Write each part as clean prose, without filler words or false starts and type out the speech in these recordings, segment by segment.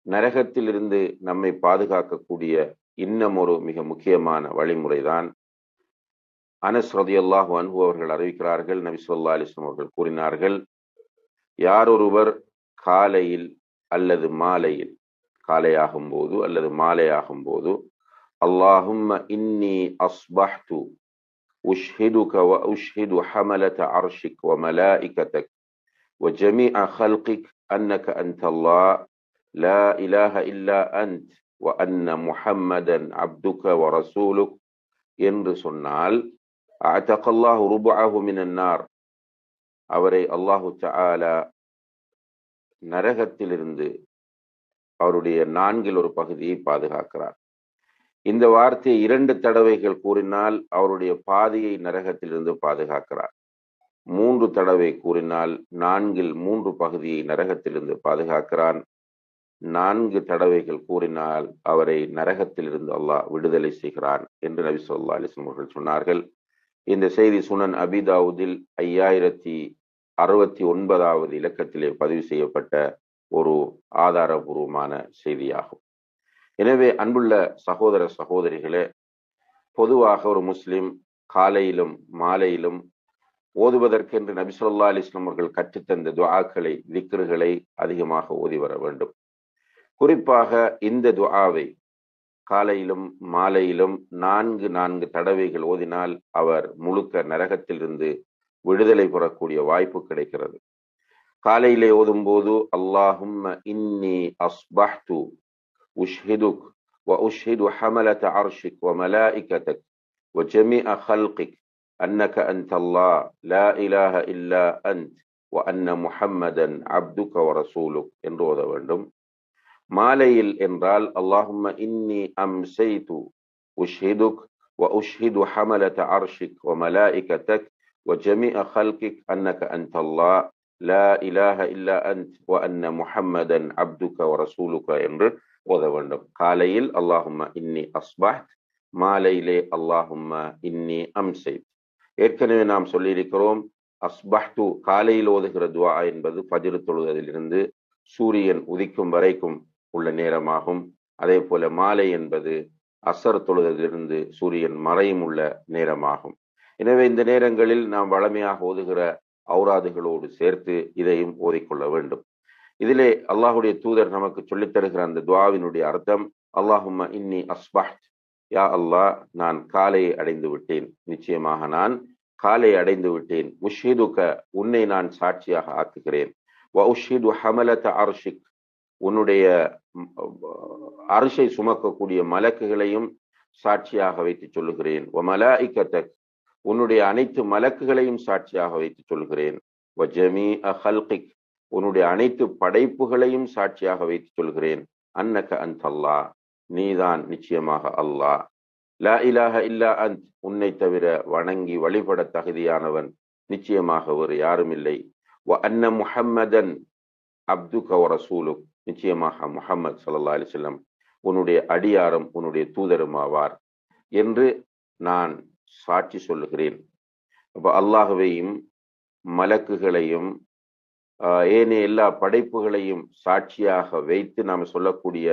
நரகத்திலிருந்து நம்மை பாதுகாக்கக்கூடிய இன்னும் ஒரு மிக முக்கியமான வழிமுறைதான். அனஸ் ரலியல்லாஹு அன்ஹு அவர்கள் அறிவிக்கிறார்கள், நபி ஸல்லல்லாஹு அலைஹி வஸல்லம் அவர்கள் கூறினார்கள், யாரொருவர் காலையில் அல்லது மாலையில், காலையாகும் போது அல்லது மாலையாகும் போது, அல்லாஹும்ம இன்னி அஸ்பஹ்து உஷ்ஹிதுக வ உஷ்ஹிது ஹமலத அர்ஷிக் வ மலாயிகதக் வ ஜமீஅ ஹல்கிக் அன்னக அன்தல்லாஹ் லா இலாஹ இல்லா அன்த் வ அன்ன முஹம்மதன் அப்துக வ ரசூலுக் என்று சொன்னால், அஅதகல்லாஹு ருபஅஹு மினன் நார், அவரை அல்லாஹு தஆலா நரகத்திலிருந்து அவருடைய நான்கில் ஒரு பகுதியை பாதுகாக்கிறார். இந்த வார்த்தையை 2 தடவைகள் கூறினால் அவருடைய பாதியை நரகத்திலிருந்து பாதுகாக்கிறார். 3 தடவை கூறினால் 4 3 பகுதியை நரகத்திலிருந்து பாதுகாக்கிறான். 4 தடவைகள் கூறினால் அவரை நரகத்திலிருந்து அல்லாஹ் விடுதலை செய்கிறான் என்று நபி ஸல்லல்லாஹு அலைஹி வஸல்லம் அவர்கள் சொன்னார்கள். இந்த செய்தி சுனன் அபி தாவூதில் 5069வது இலக்கத்திலே பதிவு செய்யப்பட்ட ஒரு ஆதாரபூர்வமான செய்தியாகும். எனவே அன்புள்ள சகோதர சகோதரிகளே, பொதுவாக ஒரு முஸ்லிம் காலையிலும் மாலையிலும் ஓதுவதற்கென்று நபி ஸல்லல்லாஹு அலைஹி வஸல்லம் அவர்கள் கற்றுத்தந்த துஆக்களை, திக்ருகளை அதிகமாக ஓதி வர வேண்டும். குறிப்பாக இந்த துஆவை காலையிலும் மாலையிலும் 4 தடவைகள் ஓதினால் அவர் முழுக்க நரகத்திலிருந்து விடுதலை பெறக்கூடிய வாய்ப்பு கிடைக்கிறது. காலையிலே ஓதும் போது, அல்லாஹும்ம இன்னி அஸ்பஹ்து உஷ்ஹிதுக் வ உஷ்ஹிது ஹமலத அர்ஷிக் வ மலாயிகதக் வ ஜமீஅ ஹல்கிக் அன்னக அன்தல்லாஹ் லா இலாஹ இல்லா அன்த் வ அன்ன முஹம்மதன் அப்துக வ ரசூலுக் என்று ஓத வேண்டும். மாலையில் என்றால், அல்லாஹும்ம இன்னி அம்சைது உஷ்ஹிதுக் வ உஷ்ஹிது ஹமலத அர்ஷிக் வ மலாயிகதக் வ ஜமீஅ ஹல்கிக் அன்னக அன்தல்லாஹ் லா இலாஹ இல்லா அன்த் வ அன்ன முஹம்மதன் அப்துக வ ரசூலுக என்று ஓத வேண்டும். காலையில் அல்லாஹும்ம இன்னி அஸ்பஹ்த், மாலையிலே அல்லாஹும்ம இன்னி அம்சைத். ஏற்கனவே நாம் சொல்லியிருக்கிறோம், அஸ்பஹ்து காலையில் ஓதுகிற துஆ என்பது ஃபஜ்ர் தொழுவதிலிருந்து சூரியன் உதிக்கும் வரைக்கும் உள்ள நேரமாகும். அதே போல மாலை என்பது அசர் தொழுவதிலிருந்து சூரியன் மறையும் உள்ள நேரமாகும். எனவே இந்த நேரங்களில் நாம் வழமையாக ஓதுகிற ஔராதுகளோடு சேர்த்து இதையும் ஓதிக்கொள்ள வேண்டும். இதிலே அல்லாஹுடைய தூதர் நமக்கு சொல்லித் தருகிற அந்த துஆவினுடைய அர்த்தம், அல்லாஹும்ம இன்னி அஸ்பஹ்த், யா அல்லாஹ், நான் காலையை அடைந்து விட்டேன், நிச்சயமாக நான் காலை அடைந்து விட்டேன். உஷ்ஹிதுக, உன்னை நான் சாட்சியாக ஆக்குகிறேன். வ உஷ்ஹிது ஹமலத அர்ஷிக், உன்னுடைய அர்ஷை சுமக்கக்கூடிய மலக்குகளையும் சாட்சியாக வைத்து சொல்லுகிறேன். வ மலாயிகதக், உன்னுடைய அனைத்து மலக்குகளையும் சாட்சியாக வைத்து சொல்கிறேன். வ ஜமீஅ ஹல்கிக், உன்னுடைய அனைத்து படைப்புகளையும் சாட்சியாக வைத்து சொல்கிறேன். அன்னக அன்தல்லாஹ், நீதான் நிச்சயமாக அல்லாஹ். லா இலாஹ இல்லா அன்த், உன்னை தவிர வணங்கி வழிபட தகுதியானவன் நிச்சயமாக வேறு யாரும் இல்லை. வ அன்ன முஹம்மதன் அப்துக வ ரசூலுக், நிச்சயமாக முஹம்மது ஸல்லல்லாஹு அலைஹி வஸல்லம் உன்னுடைய அடியாரும் உன்னுடைய தூதரும் ஆவார் என்று நான் சாட்சி சொல்லுகிறேன். அப்ப அல்லாஹுவையும் மலக்குகளையும் ஏனைய எல்லா படைப்புகளையும் சாட்சியாக வைத்து நாம் சொல்லக்கூடிய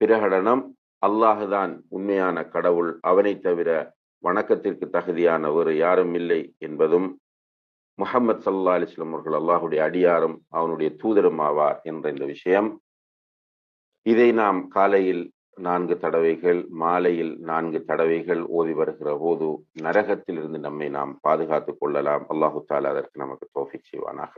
பிரகடனம், அல்லாஹுதான் உண்மையான கடவுள், அவனை தவிர வணக்கத்திற்கு தகுதியான வேறு யாரும் இல்லை என்பதும், முஹம்மது ஸல்லல்லாஹு அலைஹி வஸல்லம் அவர்கள் அல்லாஹுடைய அடியாரும் அவனுடைய தூதரும் ஆவார் என்ற இந்த விஷயம், இதை நாம் காலையில் 4 தடவைகள், மாலையில் 4 தடவைகள் ஓதி வருகிற போது நரகத்திலிருந்து நம்மை நாம் பாதுகாத்துக் கொள்ளலாம். அல்லாஹு தஆலா அதற்கு நமக்கு தௌஃபீக் செய்வானாக.